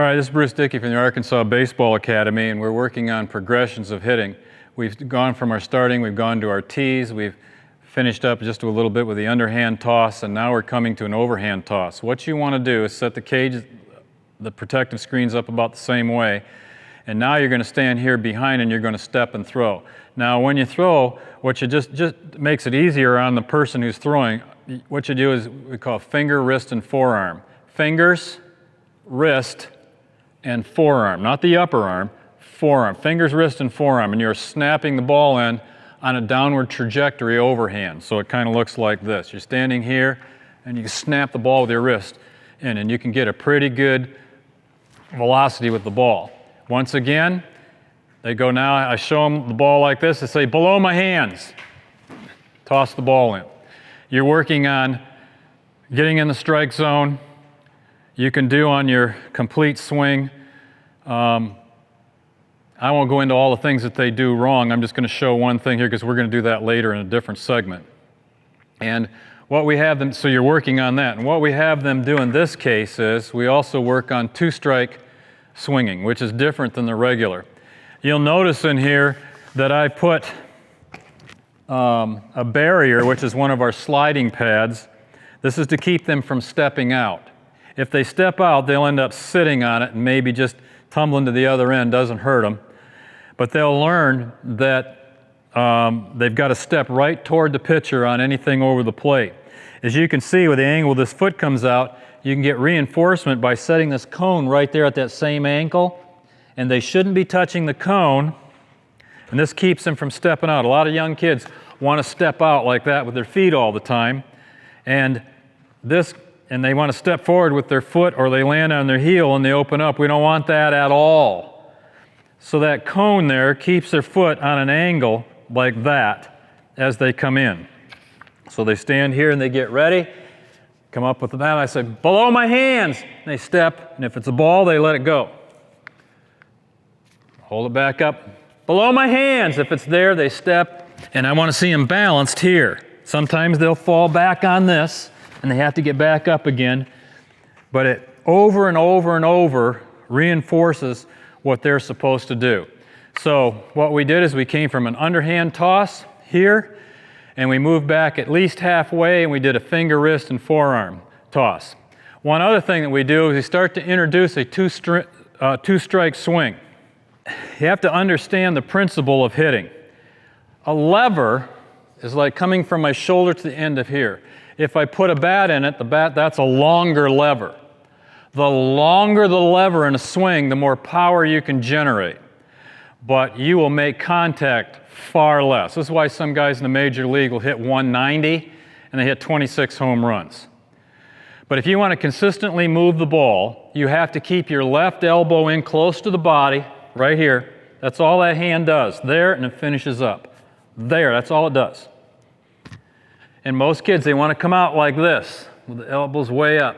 All right, this is Bruce Dickey from the Arkansas Baseball Academy, and we're working on progressions of hitting. We've gone from our starting, we've gone to our tees, we've finished up just a little bit with the underhand toss, and now we're coming to an overhand toss. What you want to do is set the cage, the protective screens up about the same way, and now you're going to stand here behind and you're going to step and throw. Now when you throw, what you just makes it easier on the person who's throwing, what you do is we call finger, wrist, and forearm. Fingers, wrist, and forearm, not the upper arm, forearm, fingers, wrist, and forearm, and you're snapping the ball in on a downward trajectory overhand. So it kind of looks like this. You're standing here and you snap the ball with your wrist in, and you can get a pretty good velocity with the ball. Once again, they go now, I show them the ball like this, they say below my hands, toss the ball in. You're working on getting in the strike zone. You can do on your complete swing. I won't go into all the things that they do wrong. I'm just going to show one thing here because we're going to do that later in a different segment. And what we have them, so you're working on that. And what we have them do in this case is we also work on two-strike swinging, which is different than the regular. You'll notice in here that I put a barrier, which is one of our sliding pads. This is to keep them from stepping out. If they step out, they'll end up sitting on it and maybe just tumbling to the other end, doesn't hurt them. But they'll learn that they've got to step right toward the pitcher on anything over the plate. As you can see with the angle this foot comes out, you can get reinforcement by setting this cone right there at that same ankle, and they shouldn't be touching the cone, and this keeps them from stepping out. A lot of young kids want to step out like that with their feet all the time, and they want to step forward with their foot, or they land on their heel and they open up. We don't want that at all. So that cone there keeps their foot on an angle like that as they come in. So they stand here and they get ready, come up with the bat. I say, below my hands. And they step, and if it's a ball, they let it go. Hold it back up. Below my hands. If it's there, they step, and I want to see them balanced here. Sometimes they'll fall back on this, and they have to get back up again, but it over and over and over reinforces what they're supposed to do. So what we did is we came from an underhand toss here, and we moved back at least halfway, and we did a finger, wrist, and forearm toss. One other thing that we do is we start to introduce a two-strike swing. You have to understand the principle of hitting. A lever is like coming from my shoulder to the end of here. If I put a bat in it, that's a longer lever. The longer the lever in a swing, the more power you can generate. But you will make contact far less. This is why some guys in the major league will hit 190 and they hit 26 home runs. But if you want to consistently move the ball, you have to keep your left elbow in close to the body, right here. That's all that hand does. There, and it finishes up. There, that's all it does. And most kids, they want to come out like this, with the elbows way up,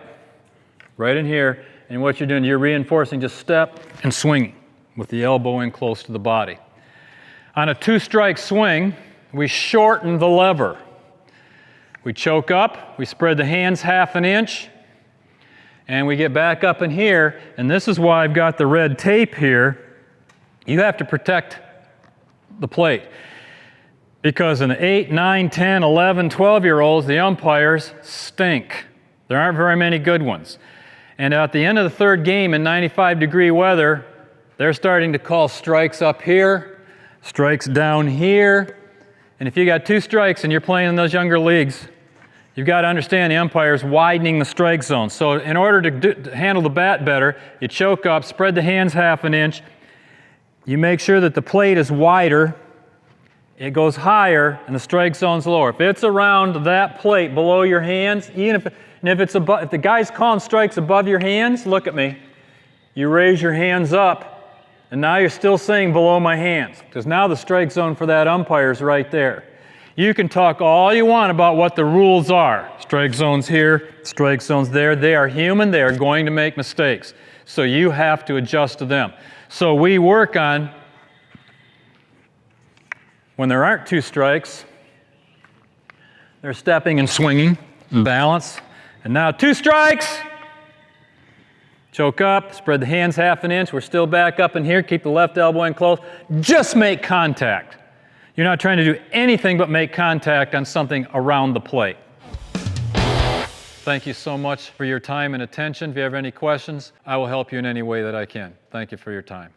right in here. And what you're doing, you're reinforcing just step and swinging with the elbow in close to the body. On a two-strike swing, we shorten the lever. We choke up, we spread the hands half an inch, and we get back up in here. And this is why I've got the red tape here. You have to protect the plate. Because in the 8, 9, 10, 11, 12-year-olds, the umpires stink. There aren't very many good ones. And at the end of the third game in 95-degree weather, they're starting to call strikes up here, strikes down here. And if you got two strikes and you're playing in those younger leagues, you've got to understand the umpire's widening the strike zone. So in order to handle the bat better, you choke up, spread the hands half an inch. You make sure that the plate is wider. It goes higher and the strike zone's lower. If it's around that plate below your hands, if the guy's calling strikes above your hands, look at me. You raise your hands up, and now you're still saying below my hands, because now the strike zone for that umpire is right there. You can talk all you want about what the rules are. Strike zones here, strike zones there. They are human. They are going to make mistakes. So you have to adjust to them. So we work on, when there aren't two strikes, they're stepping and swinging and balance. And now two strikes. Choke up, spread the hands half an inch. We're still back up in here. Keep the left elbow in close. Just make contact. You're not trying to do anything but make contact on something around the plate. Thank you so much for your time and attention. If you have any questions, I will help you in any way that I can. Thank you for your time.